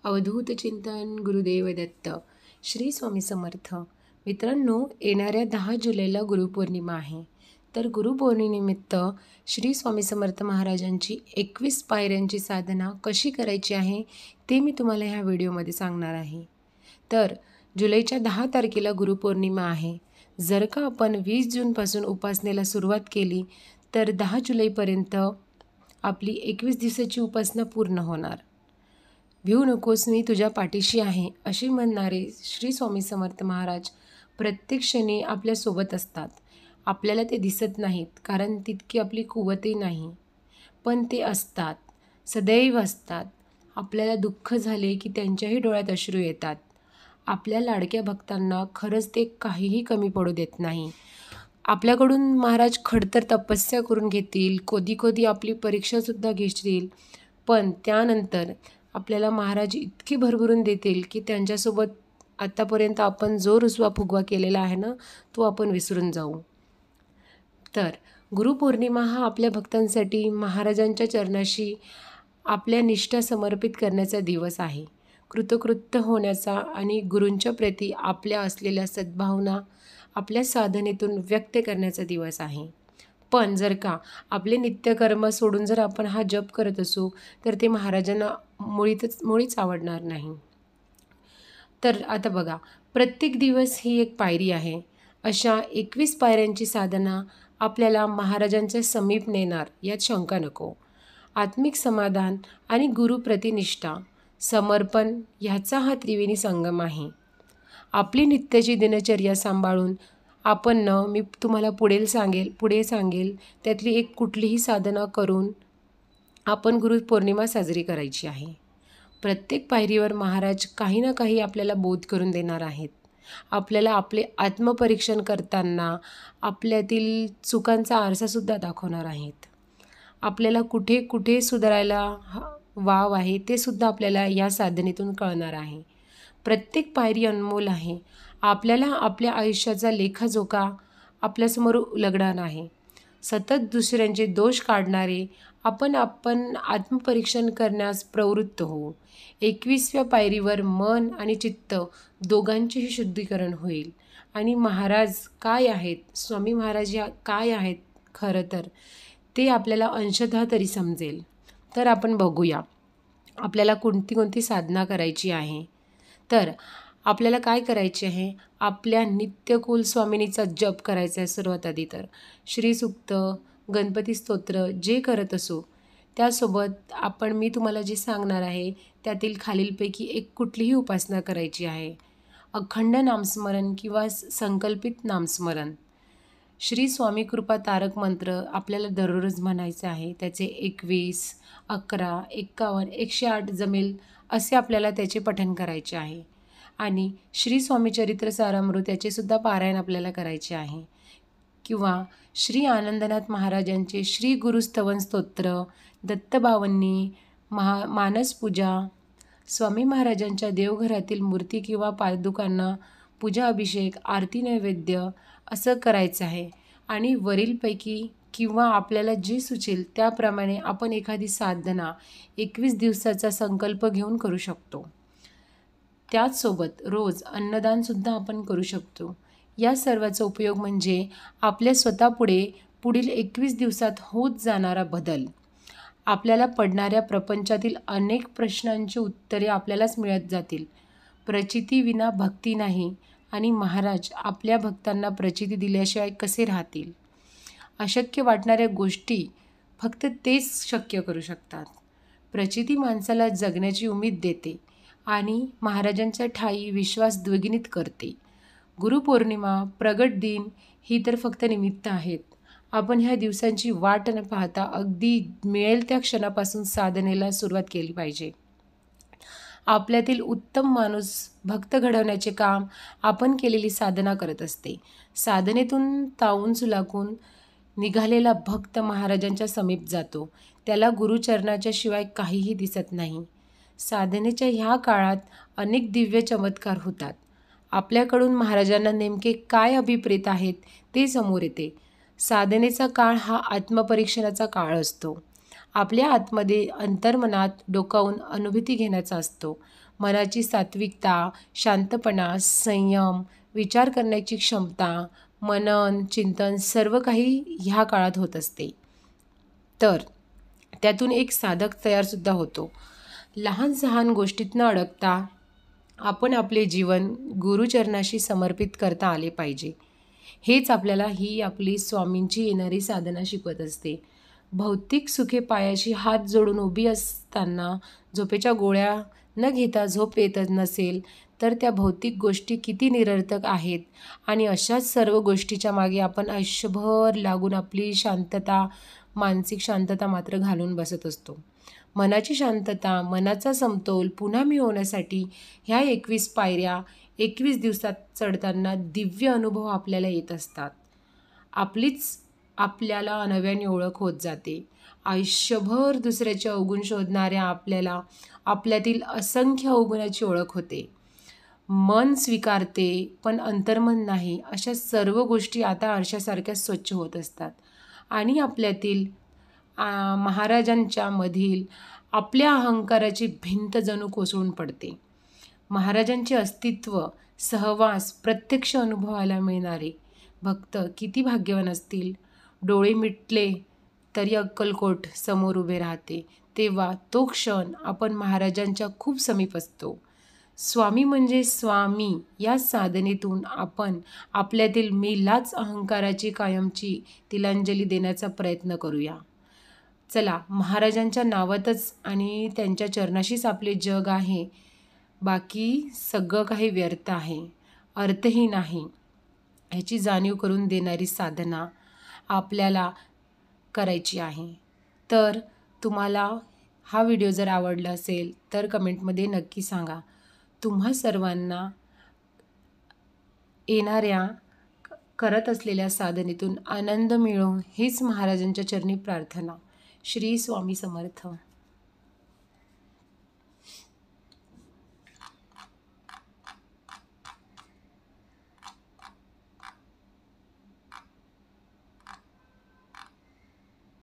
अवधूत चिंतन गुरुदेव दत्त. श्री स्वामी समर्थ. मित्रांनो, येणाऱ्या 10 जुलैला गुरुपौर्णिमा आहे. तर गुरुपौर्णिमेनिमित्त श्री स्वामी समर्थ महाराजांची 21 पायऱ्यांची साधना कशी करायची आहे ते मी तुम्हाला ह्या व्हिडिओमध्ये सांगणार आहे. तर जुलैच्या 10 तारखेला गुरुपौर्णिमा आहे. जर का आपण 20 जूनपासून उपासनेला सुरुवात केली तर 10 जुलैपर्यंत आपली 21 दिवसाची उपासना पूर्ण होणार. भिऊ नकोस, मी तुझ्या पाठीशी आहे, असे म्हणणारे श्री स्वामी समर्थ महाराज प्रत्येक क्षणी आपल्यासोबत असतात. आपल्याला ते दिसत नाहीत, कारण तितकी आपली कुवतही नाही, पण ते असतात, सदैव असतात. आपल्याला दुःख झाले की त्यांच्याही डोळ्यात अश्रू येतात. आपल्या लाडक्या भक्तांना खरंच ते काहीही कमी पडू देत नाही. आपल्याकडून महाराज खडतर तपस्या करून घेतील, कधी कधी आपली परीक्षासुद्धा घेतील, पण त्यानंतर आपल्याला महाराज इतके भरभरून देतील की त्यांच्यासोबत आत्तापर्यंत आपण जो रुसवा फुगवा केलेला आहे ना, तो आपण विसरून जाऊ. तर गुरुपौर्णिमा हा आपल्या भक्तांसाठी महाराजांच्या चरणाशी आपल्या निष्ठा समर्पित करण्याचा दिवस आहे. कृतकृत्य होण्याचा आणि गुरूंच्या प्रती आपल्या असलेल्या सद्भावना आपल्या साधनेतून व्यक्त करण्याचा दिवस आहे. पण जर का आपले नित्यकर्म सोडून जर आपण हा जप करत असू तर ते महाराजांना मुळीच आवडणार नाही. तर आता बघा, प्रत्येक दिवस ही एक पायरी आहे. अशा 21 पायऱ्यांची साधना आपल्याला महाराजांच्या समीप नेणार, यात शंका नको. आत्मिक समाधान आणि गुरुप्रतिनिष्ठा समर्पण ह्याचा हा त्रिवेणी संगम आहे. आपली नित्याची दिनचर्या सांभाळून आपण मी तुम्हाला पुढे सांगेल त्यातली एक कुठलीही साधना करून आपण गुरुपौर्णिमा साजरी करायची आहे. प्रत्येक पायरीवर महाराज काही ना काही आपल्याला बोध करून देणार आहेत. आपल्याला आपले आत्मपरीक्षण करताना आपल्यातील चुकांचा आरसासुद्धा दाखवणार आहेत. आपल्याला कुठे कुठे सुधारायला वाव आहे ते सुद्धा आपल्याला या साधनेतून कळणार आहे. प्रत्येक पायरी अनमोल आहे. आपल्याला आपल्या आयुष्याचा लेखाजोखा आपल्यासमोर उलगडणार आहे. सतत दुसऱ्यांचे दोष काढणारे आपण आत्मपरीक्षण करण्यास प्रवृत्त होऊ. 21व्या पायरीवर मन आणि चित्त दोघांचेही शुद्धीकरण होईल आणि महाराज काय आहेत, स्वामी महाराज या काय आहेत खरं तर ते आपल्याला अंशतः तरी समजेल. तर आपण बघूया आपल्याला कोणती साधना करायची आहे. तर आपल्याला काय करायचे आहे, आपल्या नित्यकुल स्वामिनीचा जप करायचा आहे. सर्वात आधी तर श्रीसूक्त, गणपती स्तोत्र जे करत असो त्यासोबत मी तुम्हाला जे सांगणार आहे त्यातील खालीलपैकी एक कुठलीही उपासना करायची आहे. अखंड नामस्मरण किंवा संकल्पित नामस्मरण. श्री स्वामी कृपा तारक मंत्र आपल्याला दररोज म्हणायचं आहे. त्याचे 21, 11, 51, 108 जमेल असे आपल्याला त्याचे पठण करायचे आहे. आणि श्री स्वामी चरित्र सारामृत याचेसुद्धा पारायण आपल्याला करायचे आहे. किंवा श्री आनंदनाथ महाराजांचे श्री गुरुस्तवन स्तोत्र, दत्तबावन्नी, मानसपूजा, स्वामी महाराजांच्या देवघरातील मूर्ती किंवा पादुकांना पूजा, अभिषेक, आरती, नैवेद्य असं करायचं आहे. आणि वरीलपैकी किंवा आपल्याला जे सुचेल त्याप्रमाणे आपण एखादी साधना 21 दिवसाचा संकल्प घेऊन करू शकतो. त्याचसोबत रोज अन्नदानसुद्धा आपण करू शकतो. या सर्वाचा उपयोग म्हणजे आपल्या पुढील 21 दिवसात होत जाणारा बदल, आपल्याला पडणाऱ्या प्रपंचातील अनेक प्रश्नांची उत्तरे आपल्यालाच मिळत जातील. प्रचिती विना भक्ती नाही आणि महाराज आपल्या भक्तांना प्रचिती दिल्याशिवाय कसे राहतील. अशक्य वाटणाऱ्या गोष्टी फक्त तेच शक्य करू शकतात. प्रचिती माणसाला जगण्याची उमेद देते आणि महाराजांच्या ठायी विश्वास द्विगुणित करते. गुरुपौर्णिमा, प्रगट दिन ही तर फक्त निमित्त आहेत. आपण ह्या दिवसांची वाट न पाहता अगदी मिळेल त्या क्षणापासून साधनेला सुरुवात केली पाहिजे. आपल्यातील उत्तम माणूस भक्त घडवण्याचे काम आपण केलेली साधना करत असते. साधनेतून तावून सुलाखून निघालेला भक्त महाराजांच्या समीप जातो. त्याला गुरुचरणाच्या शिवाय काहीही दिसत नाही. साधनेच्या ह्या काळात अनेक दिव्य चमत्कार होतात. आपल्याकडून महाराजांना नेमके काय अभिप्रेत आहेत ते समोर येते. साधनेचा काळ हा आत्मपरीक्षणाचा काळ असतो. आपल्या आतमध्ये अंतर्मनात डोकावून अनुभूती घेण्याचा असतो. मनाची सात्विकता, शांतपणा, संयम, विचार करण्याची क्षमता, मनन, चिंतन सर्व काही ह्या काळात होत असते. तर त्यातून एक साधक तयारसुद्धा होतो. लहान सहान गोष्टीत न अडकता आपण आपले जीवन गुरुचरणाशी समर्पित करता आले पाहिजे. हेच आपल्याला ही आपली स्वामींची येणारी साधना शिकवत असते. भौतिक सुखे पायाशी हात जोडून उभी असताना झोपेच्या गोळ्या न घेता झोप येतच नसेल तर त्या भौतिक गोष्टी किती निरर्थक आहेत आणि अशाच सर्व गोष्टीच्या मागे आपण आयुष्यभर लागून आपली शांतता, मानसिक शांतता मात्र घालून बसत असतो. मनाची शांतता, मनाचा समतोल पुन्हा मिळवण्यासाठी ह्या 21 पायऱ्या 21 दिवसात चढताना दिव्य अनुभव आपल्याला येत असतात. आपलीच आपल्याला नव्याने ओळख होत जाते. आयुष्यभर दुसऱ्याचे अवगुण शोधणाऱ्या आपल्याला आपल्यातील असंख्य अवगुणाची ओळख होते. मन स्वीकारते पण अंतर्मन नाही. अशा सर्व गोष्टी आता आरशासारख्या स्वच्छ होत असतात आणि आपल्यातील महाराजांच्या मधील आपल्या अहंकाराची भिंत जणू कोसळून पडते. महाराजांचे अस्तित्व, सहवास प्रत्यक्ष अनुभवायला मिळणारे भक्त किती भाग्यवान असतील. डोळे मिटले तरी अक्कलकोट समोर उभे राहते. तेव्हा तो क्षण आपण महाराजांच्या खूप समीप असतो. स्वामी म्हणजे स्वामी या साधनेतून आपण आपल्यातील मीलाच अहंकाराची कायमची तिलांजली देण्याचा प्रयत्न करूया. चला, महाराजांच्या नावातच आणि त्यांच्या चरणाशीच आपले जग आहे. बाकी सगळं काही व्यर्थ आहे, अर्थहीन आहे. ह्याची जाणीव करून देणारी साधना आपल्याला करायची आहे. तर तुम्हाला हा व्हिडिओ जर आवडला असेल तर कमेंटमध्ये नक्की सांगा. तुम्हा सर्वांना येणाऱ्या करत असलेल्या साधनेतून आनंद मिळो हीच महाराजांच्या चरणी प्रार्थना. श्री स्वामी समर्थ.